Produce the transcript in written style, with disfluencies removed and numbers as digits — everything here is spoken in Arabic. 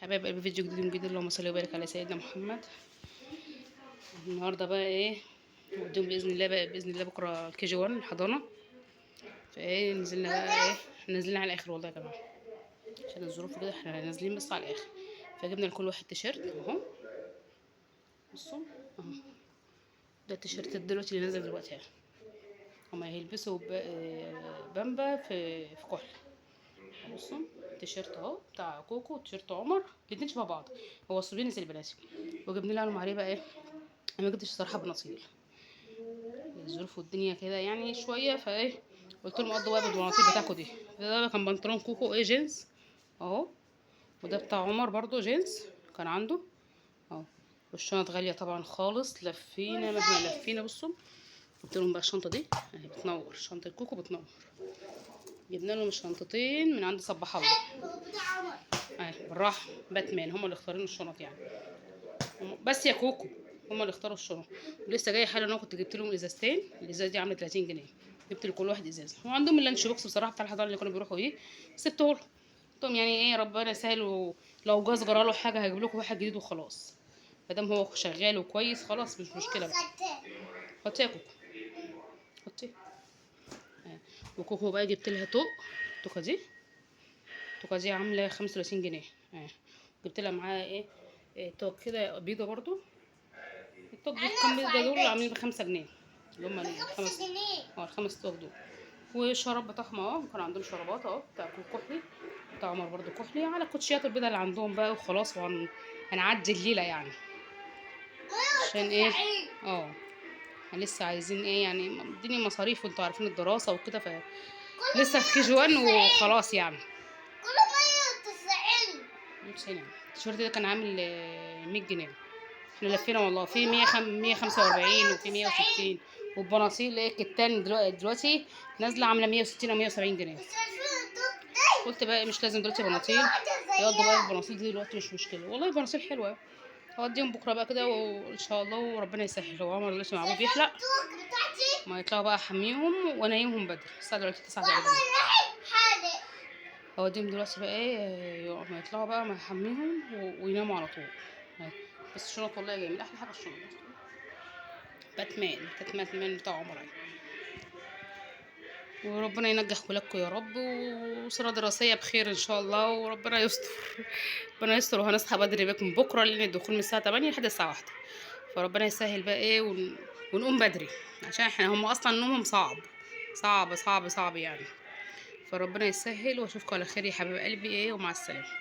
حبايب قلبي، فيديو جديد من جديد. اللهم صل وبارك على سيدنا محمد. النهارده بقى ايه نوديهم باذن الله، بكره كي جي 1 الحضانه. فايه نزلنا بقى ايه نازلين على الاخر والله يا جماعه، عشان الظروف كده احنا نازلين بس على الاخر. فجبنا لكل واحد تيشيرت اهو، بصوا اهو. ده التيشيرت دلوقتي اللي نازل دلوقتي اهو. هما هيلبسوا بامبا في كحل. بصوا التيشيرت اهو بتاع كوكو وتيشيرت عمر، الاتنين شبه بعض. هو الصبيان زي البنات. وجبنا لهم عليه بقى ايه، انا ما جبتش صراحه بناطيل، الظروف والدنيا كده يعني شويه. فايه قلت لهم قضوا بقى بالبناطيل بتاعكم دي. ده كان بنطلون كوكو ايه جينز اهو، وده بتاع عمر برضو جينز كان عنده اهو. والشنط غاليه طبعا خالص، لفينا مهما لفينا. بصوا قلت لهم بقى الشنطه دي اهي بتنور، شنطه الكوكو بتنور. جبنا لهم الشنطتين من عند صباح الله اهي بالراحه. باتمان هم اللي اختارين الشنط يعني، بس يا كوكو هما اللي اختاروا الشنط. ولسه جاي حالا، انا كنت جبت لهم ازازتين، الازازه دي عامله 30 جنيه. جبت لكل واحد ازازه، وعندهم اللانش بوكس بصراحه بتاع الحضانه اللي كانوا بيروحوا ايه، سبته لهم. قلت لهم يعني ايه ربنا يسهل، ولو جاز جرى له حاجه هجيب لكم واحد جديد وخلاص. مادام هو شغال وكويس خلاص مش مشكله بقى. حطي يا كوكو حطي. وكوكو بقى جبت لها توكه دي، التوكه دي عامله 35 جنيه. جبت لها معاها إيه توك كده بيضه برضو. التوك دي كام بيضه دول عاملين ب5 جنيه، اللي هما الخمس توك دول. والشراب بتاعهم اهو، كان عندهم شرابات اهو بتاع كحلي، بتاع عمر برضو كحلي، على الكوتشيات البيضه اللي عندهم بقى وخلاص. هنعدي الليله يعني، عشان ايه احنا لسه عايزين ايه يعني، الدنيا مصاريف وانتوا عارفين الدراسه وكده، لسه في كي جي 1 وخلاص يعني. التيشيرت ده كان عامل 100 جنيه. احنا لفينا والله في 145 وفي 160. والبناطيل ايه كتان دلوقتي نازله عامله 160 او 170 جنيه. قلت بقى مش لازم دلوقتي بناطيل، يقضوا بقى البناطيل دي دلوقتي مش مشكله. والله بناطيل حلوه، هوديهم بكره بقى كده وان شاء الله، وربنا يسهل. هو عمر دلوقتي مع ابوه بيحلق، ما يطلعوا بقى احميهم وانيمهم بدري. الساعه دلوقتي 9 تقريبا. هوديهم دلوقتي بقى ايه، ما يطلعوا بقى ما يحميهم ويناموا على طول. بس الشنط والله جميل، احلى حاجه الشنط. باتمان بتاع عمر يعني. وربنا ينجح ولادكم يا رب، وسنة دراسية بخير ان شاء الله، وربنا يستر. ربنا يستر. وهنصحى بدري بكم بكره، لان الدخول من الساعه 8 لحد الساعه 1. فربنا يسهل بقى ايه ونقوم بدري، عشان احنا هم اصلا نومهم صعب يعني. فربنا يسهل، واشوفكم على خير يا حبيب قلبي ايه، ومع السلامه.